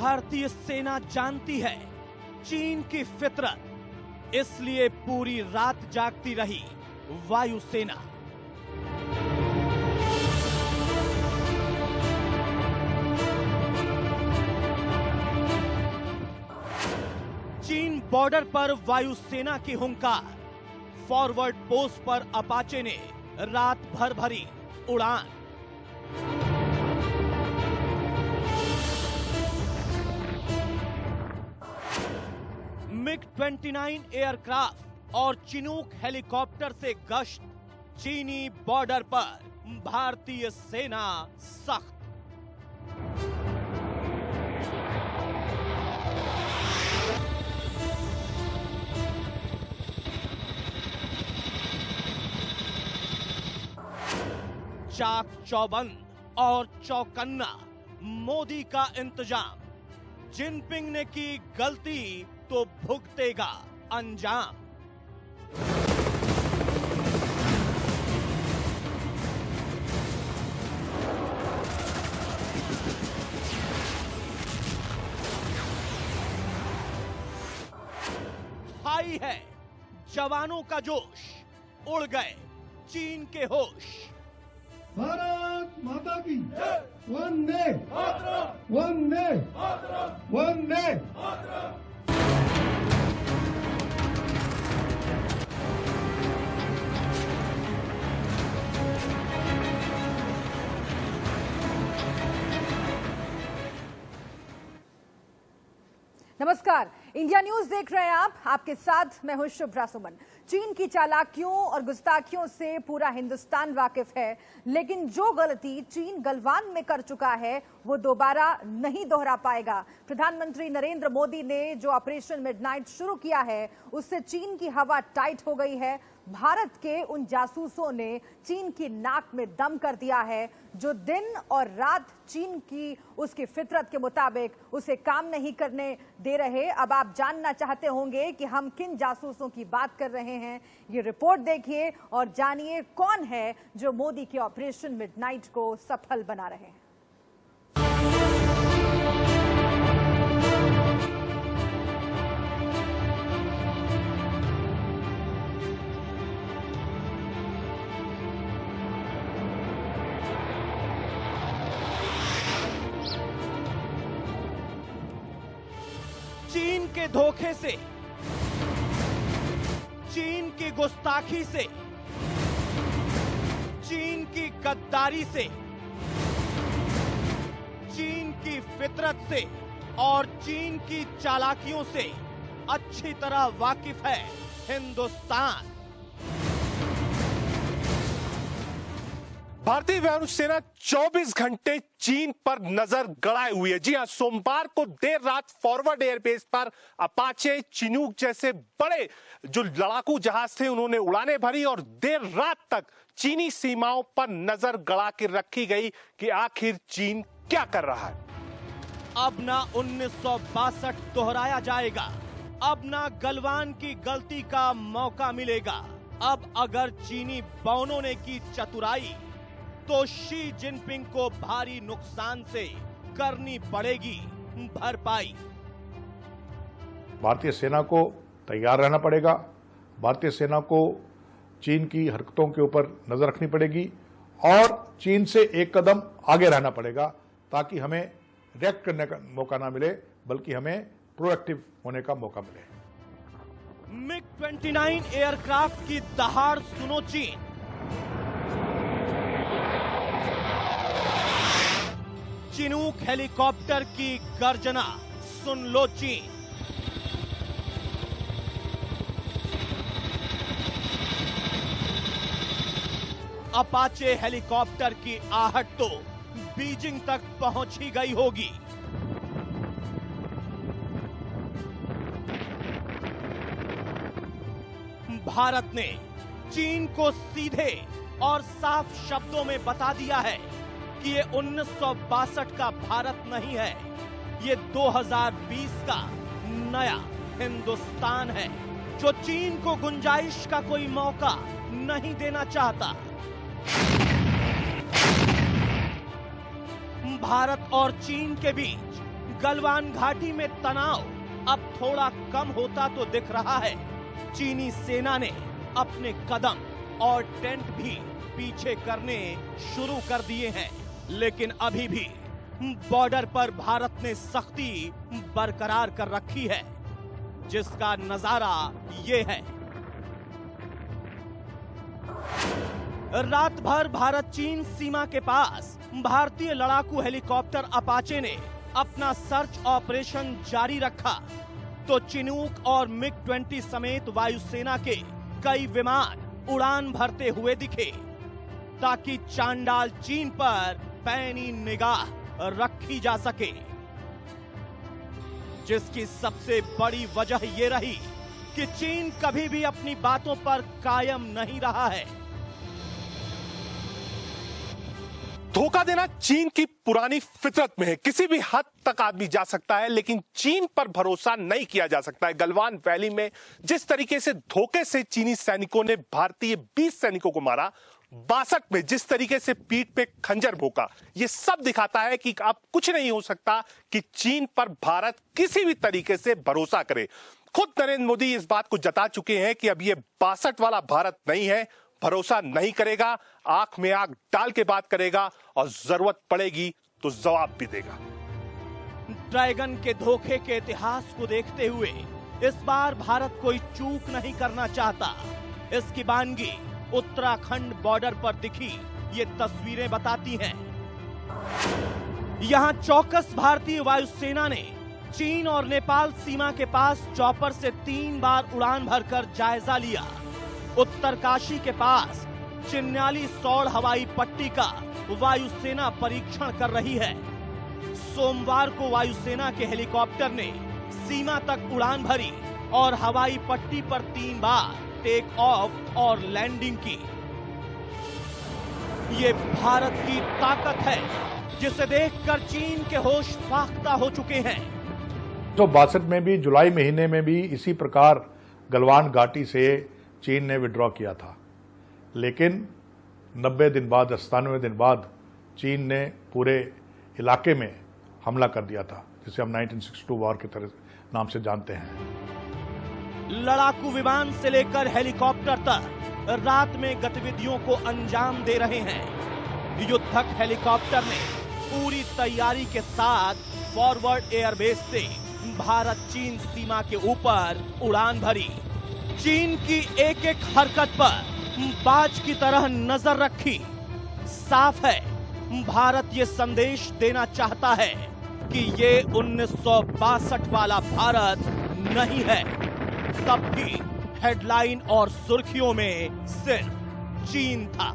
भारतीय सेना जानती है चीन की फितरत, इसलिए पूरी रात जागती रही वायुसेना। चीन बॉर्डर पर वायुसेना की हुंकार, फॉरवर्ड पोस्ट पर अपाचे ने रात भर भरी उड़ान। मिग-29 एयरक्राफ्ट और चिनूक हेलीकॉप्टर से गश्त, चीनी बॉर्डर पर भारतीय सेना सख्त। चाक चौबंद और चौकन्ना, मोदी का इंतजाम। जिनपिंग ने की गलती तो भुगतेगा अंजाम। हाई है जवानों का जोश, उड़ गए चीन के होश। भारत माता की वंदे वंदे वंदे। नमस्कार, इंडिया न्यूज देख रहे हैं आप। आपके साथ मैं हूं शुभ्रा सुमन। चीन की चालाकियों और गुस्ताखियों से पूरा हिंदुस्तान वाकिफ है, लेकिन जो गलती चीन गलवान में कर चुका है वो दोबारा नहीं दोहरा पाएगा। प्रधानमंत्री नरेंद्र मोदी ने जो ऑपरेशन मिडनाइट शुरू किया है उससे चीन की हवा टाइट हो गई है। भारत के उन जासूसों ने चीन की नाक में दम कर दिया है जो दिन और रात चीन की उसकी फितरत के मुताबिक उसे काम नहीं करने दे रहे। अब आप जानना चाहते होंगे कि हम किन जासूसों की बात कर रहे हैं। ये रिपोर्ट देखिए और जानिए कौन है जो मोदी के ऑपरेशन मिडनाइट को सफल बना रहे हैं। चीन के धोखे से, चीन की गुस्ताखी से, चीन की गद्दारी से, चीन की फितरत से और चीन की चालाकियों से अच्छी तरह वाकिफ है हिंदुस्तान। भारतीय वायुसेना 24 घंटे चीन पर नजर गड़ाए हुई है। जी हां, सोमवार को देर रात फॉरवर्ड एयरबेस पर अपाचे, चिनूक जैसे बड़े जो लड़ाकू जहाज थे उन्होंने उड़ानें भरी और देर रात तक चीनी सीमाओं पर नजर गड़ा के रखी गई कि आखिर चीन क्या कर रहा है। अब ना 1962 दोहराया जाएगा, अब ना गलवान की गलती का मौका मिलेगा। अब अगर चीनी बौनों ने की चतुराई तो शी जिनपिंग को भारी नुकसान से करनी पड़ेगी भरपाई। भारतीय सेना को तैयार रहना पड़ेगा। भारतीय सेना को चीन की हरकतों के ऊपर नजर रखनी पड़ेगी और चीन से एक कदम आगे रहना पड़ेगा ताकि हमें रिएक्ट करने का मौका ना मिले, बल्कि हमें प्रोएक्टिव होने का मौका मिले। मिग-29 एयरक्राफ्ट की दहाड़ सुनो चीन। चिनूक हेलीकॉप्टर की गर्जना सुन लो चीन। अपाचे हेलीकॉप्टर की आहट तो बीजिंग तक पहुंच ही गई होगी। भारत ने चीन को सीधे और साफ शब्दों में बता दिया है कि ये 1962 का भारत नहीं है, ये 2020 का नया हिंदुस्तान है जो चीन को गुंजाइश का कोई मौका नहीं देना चाहता। भारत और चीन के बीच गलवान घाटी में तनाव अब थोड़ा कम होता तो दिख रहा है। चीनी सेना ने अपने कदम और टेंट भी पीछे करने शुरू कर दिए हैं, लेकिन अभी भी बॉर्डर पर भारत ने सख्ती बरकरार कर रखी है, जिसका नजारा ये है। रात भर भारत चीन सीमा के पास भारतीय लड़ाकू हेलीकॉप्टर अपाचे ने अपना सर्च ऑपरेशन जारी रखा, तो चिनूक और मिग-20 समेत वायुसेना के कई विमान उड़ान भरते हुए दिखे, ताकि चांडाल चीन पर पैनी निगाह रखी जा सके। जिसकी सबसे बड़ी वजह यह रही कि चीन कभी भी अपनी बातों पर कायम नहीं रहा है। धोखा देना चीन की पुरानी फितरत में है। किसी भी हद तक आदमी जा सकता है, लेकिन चीन पर भरोसा नहीं किया जा सकता है। गलवान वैली में जिस तरीके से धोखे से चीनी सैनिकों ने भारतीय 20 सैनिकों को मारा, 62 में जिस तरीके से पीठ पे खंजर भोंका, यह सब दिखाता है कि अब कुछ नहीं हो सकता कि चीन पर भारत किसी भी तरीके से भरोसा करे। खुद नरेंद्र मोदी इस बात को जता चुके हैं कि अब यह 62 वाला भारत नहीं है, भरोसा नहीं करेगा, आंख में आंख डाल के बात करेगा और जरूरत पड़ेगी तो जवाब भी देगा। ड्रैगन के धोखे के इतिहास को देखते हुए इस बार भारत कोई चूक नहीं करना चाहता। इसकी बानगी उत्तराखंड बॉर्डर पर दिखी ये तस्वीरें बताती हैं। यहां चौकस भारतीय वायुसेना ने चीन और नेपाल सीमा के पास चॉपर से 3 बार उड़ान भरकर जायजा लिया। उत्तरकाशी के पास चिन्याली सौड़ हवाई पट्टी का वायुसेना परीक्षण कर रही है। सोमवार को वायुसेना के हेलीकॉप्टर ने सीमा तक उड़ान भरी और हवाई पट्टी पर 3 बार टेक ऑफ और लैंडिंग की। ये भारत की ताकत है, जिसे देखकर चीन के होश फाख्ता हो चुके हैं। तो 62 में भी जुलाई महीने में भी इसी प्रकार गलवान घाटी से चीन ने विड्रॉ किया था, लेकिन 90 दिन बाद 97 दिन बाद चीन ने पूरे इलाके में हमला कर दिया था, जिसे हम 1962 वॉर के तरह नाम से जानते हैं। लड़ाकू विमान से लेकर हेलीकॉप्टर तक रात में गतिविधियों को अंजाम दे रहे हैं। युद्धक हेलीकॉप्टर ने पूरी तैयारी के साथ फॉरवर्ड एयरबेस से भारत चीन सीमा के ऊपर उड़ान भरी। चीन की एक एक हरकत पर बाज की तरह नजर रखी। साफ है, भारत ये संदेश देना चाहता है कि ये 1962 वाला भारत नहीं है। तब भी हेडलाइन और सुर्खियों में सिर्फ चीन था।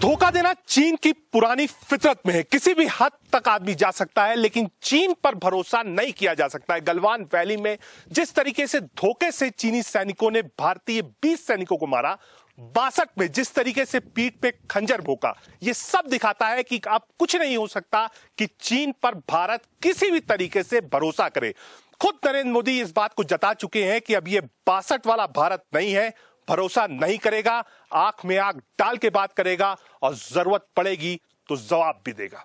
धोखा देना चीन की पुरानी फितरत में है। किसी भी हद तक आदमी जा सकता है, लेकिन चीन पर भरोसा नहीं किया जा सकता है। गलवान वैली में जिस तरीके से धोखे से चीनी सैनिकों ने भारतीय 20 सैनिकों को मारा, 62 में जिस तरीके से पीठ पे खंजर भोंका, यह सब दिखाता है कि अब कुछ नहीं हो सकता कि चीन पर भारत किसी भी तरीके से भरोसा करे। खुद नरेंद्र मोदी इस बात को जता चुके हैं कि अब यह 62 वाला भारत नहीं है, भरोसा नहीं करेगा, आंख में आंख डाल के बात करेगा और जरूरत पड़ेगी तो जवाब भी देगा।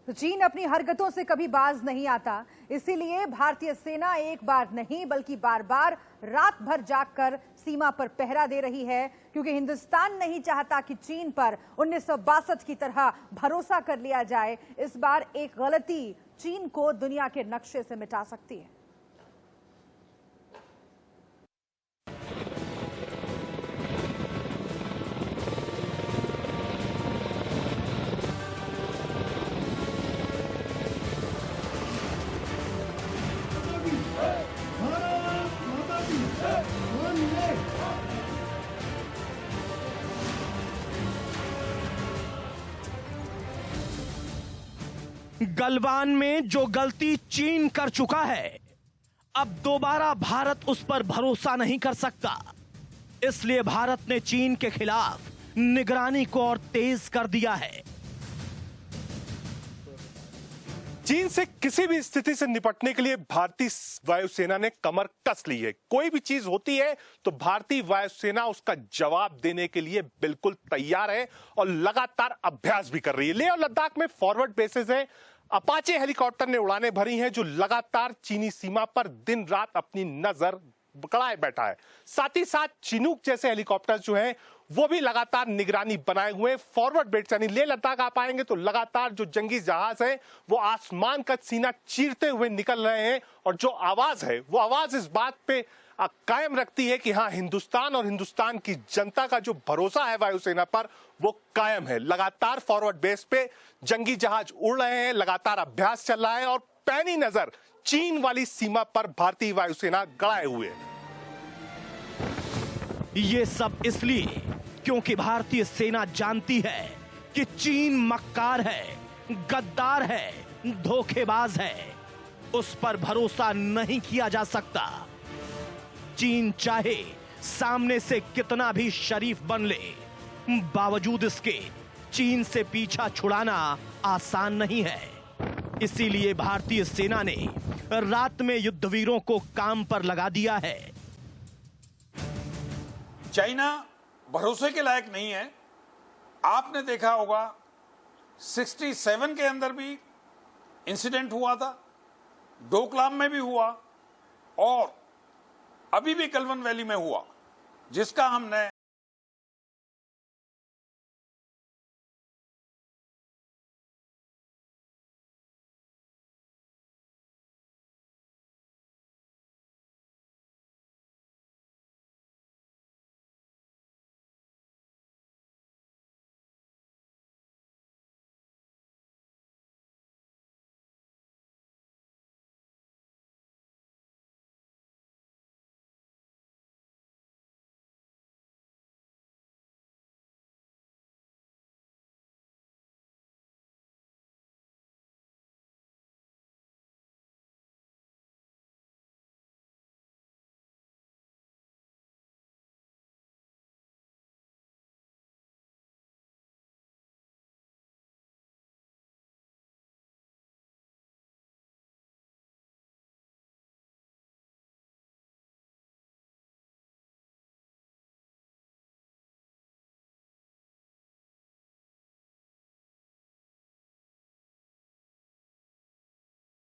तो चीन अपनी हरकतों से कभी बाज नहीं आता, इसीलिए भारतीय सेना एक बार नहीं बल्कि बार बार रात भर जागकर सीमा पर पहरा दे रही है, क्योंकि हिंदुस्तान नहीं चाहता कि चीन पर 1962 की तरह भरोसा कर लिया जाए। इस बार एक गलती चीन को दुनिया के नक्शे से मिटा सकती है। भारत माता की वंदे। गलवान में जो गलती चीन कर चुका है, अब दोबारा भारत उस पर भरोसा नहीं कर सकता। इसलिए भारत ने चीन के खिलाफ निगरानी को और तेज कर दिया है। चीन से किसी भी स्थिति से निपटने के लिए भारतीय वायुसेना ने कमर कस ली है। कोई भी चीज होती है तो भारतीय वायुसेना उसका जवाब देने के लिए बिल्कुल तैयार है और लगातार अभ्यास भी कर रही है। लेह और लद्दाख में फॉरवर्ड बेसेस है। अपाचे हेलीकॉप्टर ने उड़ानें भरी हैं जो लगातार चीनी सीमा पर दिन रात अपनी नजर गड़ाए बैठा है। साथ ही साथ चिनूक जैसे हेलीकॉप्टर जो हैं वो भी लगातार निगरानी बनाए हुए फॉरवर्ड बेट, यानी लेह लद्दाख आप आएंगे तो लगातार जो जंगी जहाज है वो आसमान का सीना चीरते हुए निकल रहे हैं और जो आवाज है वो आवाज इस बात पे कायम रखती है कि हाँ, हिंदुस्तान और हिंदुस्तान की जनता का जो भरोसा है वायुसेना पर वो कायम है। लगातार फॉरवर्ड बेस पे जंगी जहाज उड़ रहे हैं, लगातार अभ्यास चल रहा है और पैनी नजर चीन वाली सीमा पर भारतीय वायुसेना गड़ाए हुए है। ये सब इसलिए क्योंकि भारतीय सेना जानती है कि चीन मक्कार है, गद्दार है, धोखेबाज है। उस पर भरोसा नहीं किया जा सकता। चीन चाहे सामने से कितना भी शरीफ बन ले, बावजूद इसके चीन से पीछा छुड़ाना आसान नहीं है। इसीलिए भारतीय सेना ने रात में युद्धवीरों को काम पर लगा दिया है। चाइना भरोसे के लायक नहीं है। आपने देखा होगा 67 के अंदर भी इंसिडेंट हुआ था, डोकलाम में भी हुआ और अभी भी गलवान वैली में हुआ, जिसका हमने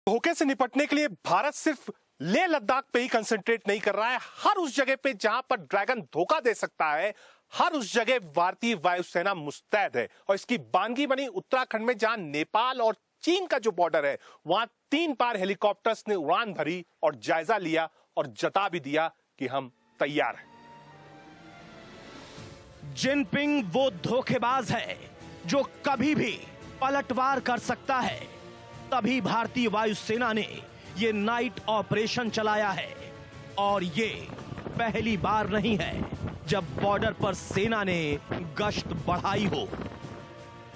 धोखे से निपटने के लिए भारत सिर्फ लेह लद्दाख पे ही कंसंट्रेट नहीं कर रहा है। हर उस जगह पे जहां पर ड्रैगन धोखा दे सकता है, हर उस जगह भारतीय वायुसेना मुस्तैद है। और इसकी बानगी बनी उत्तराखंड में, जहां नेपाल और चीन का जो बॉर्डर है, वहां 3 बार हेलीकॉप्टर्स ने उड़ान भरी और जायजा लिया और जता भी दिया कि हम तैयार हैं। जिनपिंग वो धोखेबाज है जो कभी भी पलटवार कर सकता है। तभी भारतीय वायुसेना ने ये नाइट ऑपरेशन चलाया है और ये पहली बार नहीं है जब बॉर्डर पर सेना ने गश्त बढ़ाई हो।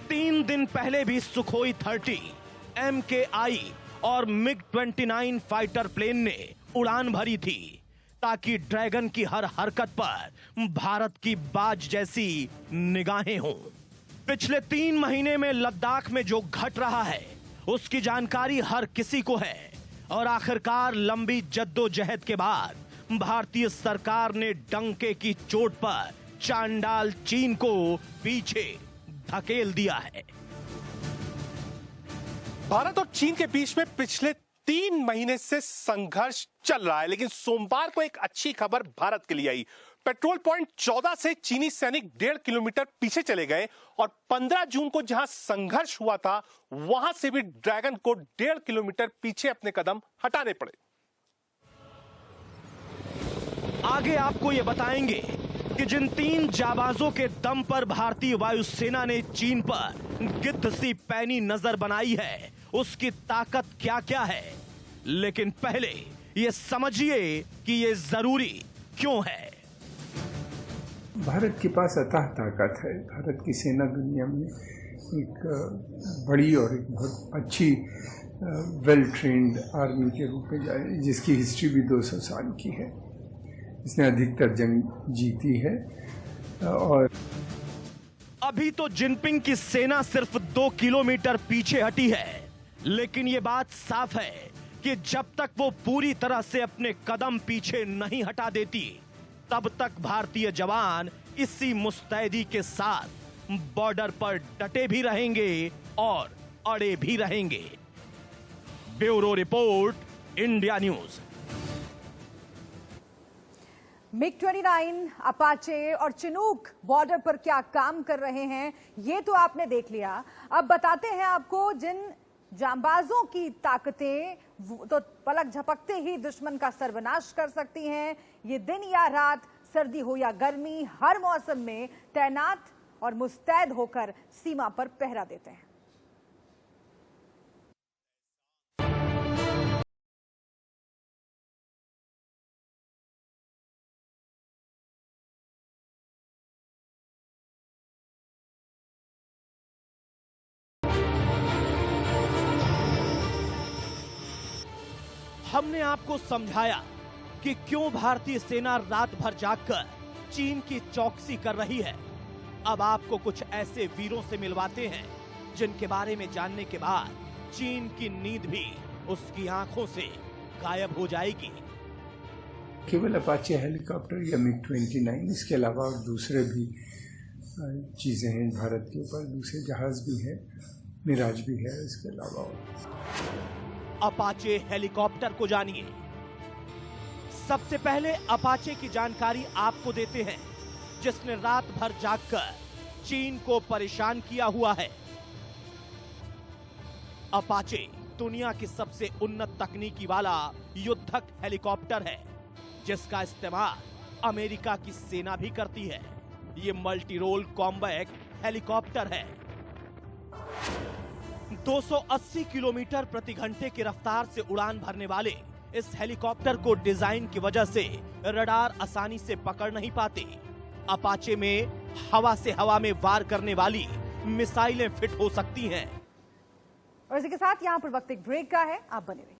3 दिन पहले भी सुखोई 30, MKI और MiG-29 फाइटर प्लेन ने उड़ान भरी थी ताकि ड्रैगन की हर हरकत पर भारत की बाज जैसी निगाहें हों। पिछले 3 महीने में लद्दाख में जो घट रहा है उसकी जानकारी हर किसी को है और आखिरकार लंबी जद्दोजहद के बाद भारतीय सरकार ने डंके की चोट पर चांडाल चीन को पीछे धकेल दिया है। भारत और चीन के बीच में पिछले 3 महीने से संघर्ष चल रहा है, लेकिन सोमवार को एक अच्छी खबर भारत के लिए आई। पेट्रोल पॉइंट 14 से चीनी सैनिक 1.5 किलोमीटर पीछे चले गए और 15 जून को जहां संघर्ष हुआ था वहां से भी ड्रैगन को 1.5 किलोमीटर पीछे अपने कदम हटाने पड़े। आगे आपको यह बताएंगे कि जिन 3 जाबाजों के दम पर भारतीय वायुसेना ने चीन पर गिद्ध सी पैनी नजर बनाई है उसकी ताकत क्या क्या है। लेकिन पहले यह समझिए कि यह जरूरी क्यों है। भारत के पास अथाह ताकत है। भारत की सेना दुनिया में एक बड़ी और एक बहुत अच्छी वेल ट्रेन्ड आर्मी के रूप में जाए, जिसकी हिस्ट्री भी 200 साल की है। इसने अधिकतर जंग जीती है। और अभी तो जिनपिंग की सेना सिर्फ 2 किलोमीटर पीछे हटी है, लेकिन ये बात साफ है कि जब तक वो पूरी तरह से अपने कदम पीछे नहीं हटा देती, तब तक भारतीय जवान इसी मुस्तैदी के साथ बॉर्डर पर डटे भी रहेंगे और अड़े भी रहेंगे। Bureau report, India news. MiG-29, Apache और चिनूक बॉर्डर पर क्या काम कर रहे हैं, ये तो आपने देख लिया। अब बताते हैं आपको जिन जांबाजों की ताकतें तो पलक झपकते ही दुश्मन का सर्वनाश कर सकती हैं। ये दिन या रात, सर्दी हो या गर्मी, हर मौसम में तैनात और मुस्तैद होकर सीमा पर पहरा देते हैं। हमने आपको समझाया कि क्यों भारतीय सेना रात भर जागकर चीन की चौकसी कर रही है। अब आपको कुछ ऐसे वीरों से मिलवाते हैं जिनके बारे में जानने के बाद चीन की नींद भी उसकी आंखों से गायब हो जाएगी। केवल अपाचे हेलीकॉप्टर या MiG-29, इसके अलावा और दूसरे भी चीज़ें हैं भारत के ऊपर, दूसरे जहाज भी है, मिराज भी है, इसके अलावा अपाचे हेलीकॉप्टर को जानिए। सबसे पहले अपाचे की जानकारी आपको देते हैं जिसने रात भर जागकर चीन को परेशान किया हुआ है। अपाचे दुनिया की सबसे उन्नत तकनीकी वाला युद्धक हेलीकॉप्टर है जिसका इस्तेमाल अमेरिका की सेना भी करती है। ये मल्टी रोल कॉम्बैट हेलीकॉप्टर है। 280 किलोमीटर प्रति घंटे की रफ्तार से उड़ान भरने वाले इस हेलीकॉप्टर को डिजाइन की वजह से रडार आसानी से पकड़ नहीं पाते। अपाचे में हवा से हवा में वार करने वाली मिसाइलें फिट हो सकती हैं। और इसी के साथ यहां पर वक्त एक ब्रेक का है, आप बने रहिए।